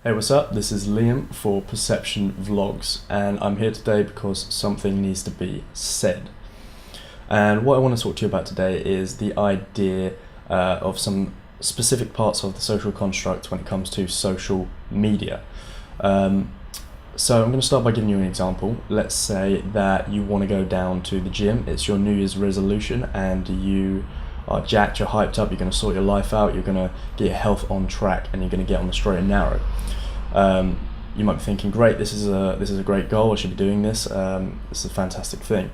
Hey, what's up? This is Liam for Perception Vlogs, and I'm here today because something needs to be said. And what I want to talk to you about today is the idea of some specific parts of the social construct when it comes to social media. So I'm going to start by giving you an example. Let's say that you want to go down to the gym. It's your New Year's resolution and you are jacked, you're hyped up, you're going to sort your life out, you're going to get your health on track, and you're going to get on the straight and narrow. You might be thinking, great, this is a great goal, I should be doing this, this is a fantastic thing.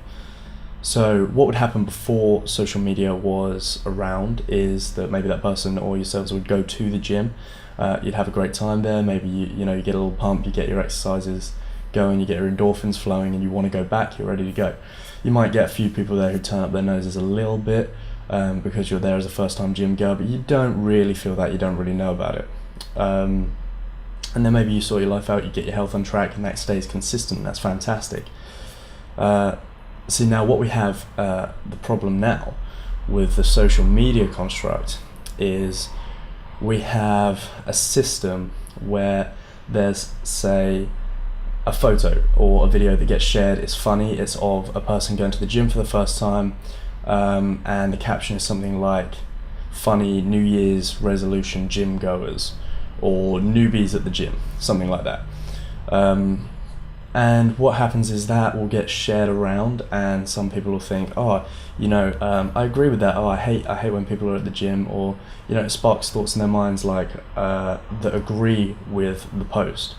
So what would happen before social media was around is that maybe that person or yourselves would go to the gym, you'd have a great time there, maybe you get a little pump, you get your exercises going, you get your endorphins flowing, and you want to go back, you're ready to go. You might get a few people there who turn up their noses a little bit, because you're there as a first-time gym girl, but you don't really feel that, you don't really know about it. And then maybe you sort your life out, you get your health on track, and that stays consistent. That's fantastic. See, now what we have, the problem now with the social media construct is we have a system where there's, say, a photo or a video that gets shared. It's funny, it's of a person going to the gym for the first time, and the caption is something like funny New Year's resolution gym goers or newbies at the gym, something like that. And what happens is that will get shared around, and some people will think, I agree with that, I hate when people are at the gym, or it sparks thoughts in their minds like that agree with the post.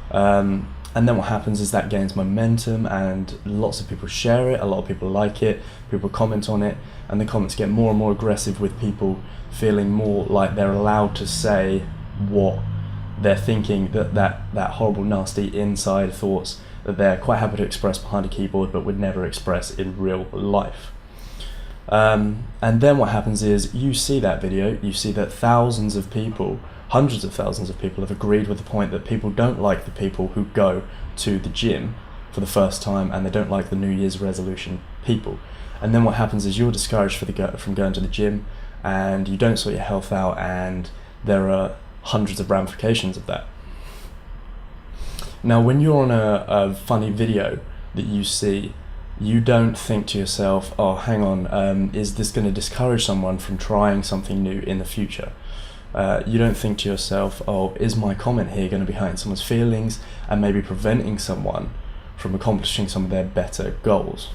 And then what happens is that gains momentum, and lots of people share it, a lot of people like it, people comment on it, and the comments get more and more aggressive, with people feeling more like they're allowed to say what they're thinking, that horrible, nasty inside thoughts that they're quite happy to express behind a keyboard but would never express in real life. And then what happens is you see that video, you see that thousands of people, hundreds of thousands of people have agreed with the point that people don't like the people who go to the gym for the first time, and they don't like the New Year's resolution people. And then what happens is you're discouraged from going to the gym, and you don't sort your health out, and there are hundreds of ramifications of that. Now, when you're on a funny video that you see, you don't think to yourself, oh, hang on, is this going to discourage someone from trying something new in the future? You don't think to yourself, oh, is my comment here going to be hurting someone's feelings and maybe preventing someone from accomplishing some of their better goals?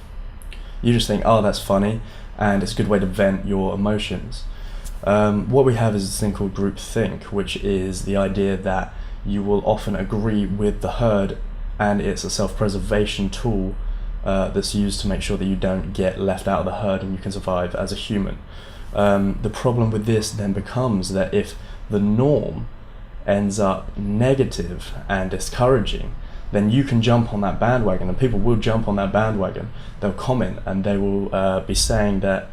You just think, oh, that's funny, and it's a good way to vent your emotions. What we have is this thing called groupthink, which is the idea that you will often agree with the herd, and it's a self-preservation tool that's used to make sure that you don't get left out of the herd and you can survive as a human. The problem with this then becomes that if the norm ends up negative and discouraging, then you can jump on that bandwagon, and people will jump on that bandwagon. They'll comment, and they will be saying that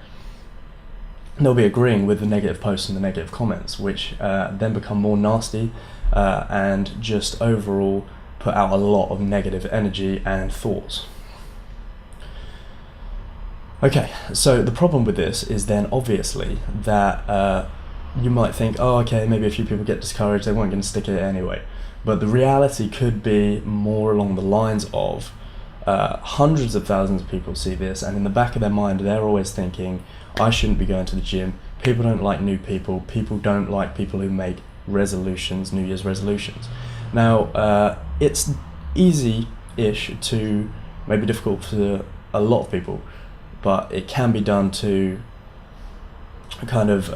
they'll be agreeing with the negative posts and the negative comments, which then become more nasty and just overall put out a lot of negative energy and thoughts. Okay, so the problem with this is then obviously that you might think, oh, okay, maybe a few people get discouraged, they weren't going to stick at it anyway. But the reality could be more along the lines of hundreds of thousands of people see this, and in the back of their mind they're always thinking, I shouldn't be going to the gym, people don't like new people don't like people who make resolutions, New Year's resolutions. Now, it's easy-ish to, maybe difficult for a lot of people, but it can be done to kind of,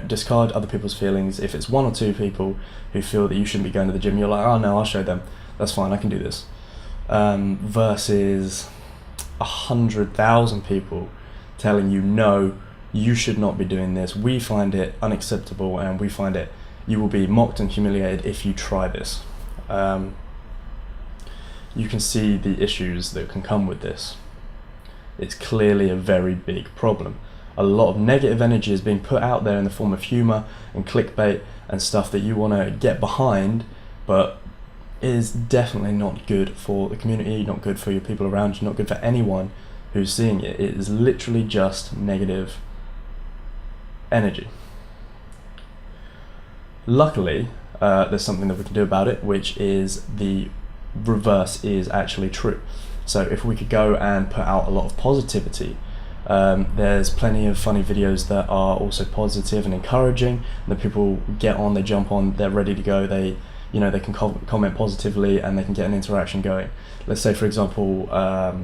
discard other people's feelings. If it's one or two people who feel that you shouldn't be going to the gym, you're like, oh no, I'll show them, that's fine, I can do this. Versus 100,000 people telling you, no, you should not be doing this, we find it unacceptable, and we find it, you will be mocked and humiliated if you try this. You can see the issues that can come with this. It's clearly a very big problem. A lot of negative energy is being put out there in the form of humor and clickbait and stuff that you want to get behind, but is definitely not good for the community, not good for your people around you, not good for anyone who's seeing it. It is literally just negative energy. Luckily, there's something that we can do about it, which is the reverse is actually true. So if we could go and put out a lot of positivity, there's plenty of funny videos that are also positive and encouraging, and the people get on, they jump on, they're ready to go, they can comment positively and they can get an interaction going. Let's say, for example, a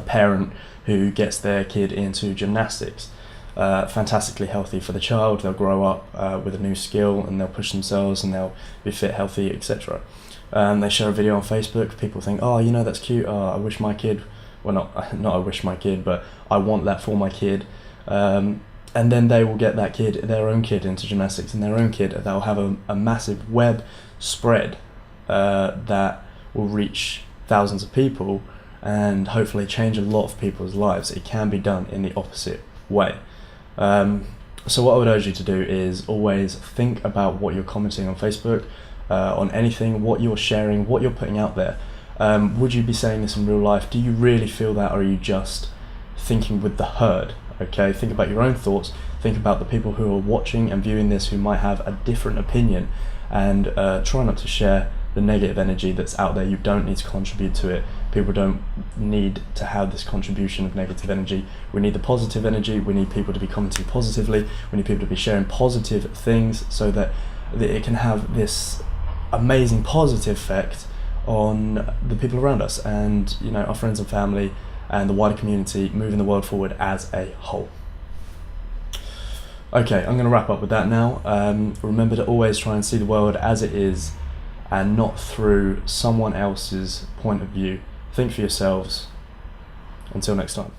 parent who gets their kid into gymnastics. Fantastically healthy for the child. They'll grow up with a new skill and they'll push themselves and they'll be fit, healthy, etc. They share a video on Facebook. People think, oh, that's cute. Oh, I wish my kid. Well, not I wish my kid, but I want that for my kid. And then they will get that kid, their own kid, into gymnastics, and their own kid. They'll have a massive web spread that will reach thousands of people and hopefully change a lot of people's lives. It can be done in the opposite way. So what I would urge you to do is always think about what you're commenting on Facebook, on anything, what you're sharing, what you're putting out there. Would you be saying this in real life? Do you really feel that, or are you just thinking with the herd? Okay, think about your own thoughts, think about the people who are watching and viewing this who might have a different opinion, and try not to share the negative energy that's out there. You don't need to contribute to it. People don't need to have this contribution of negative energy. We need the positive energy. We need people to be commenting positively. We need people to be sharing positive things so that it can have this amazing positive effect on the people around us and our friends and family and the wider community, moving the world forward as a whole. Okay, I'm going to wrap up with that now. Remember to always try and see the world as it is and not through someone else's point of view. Think for yourselves. Until next time.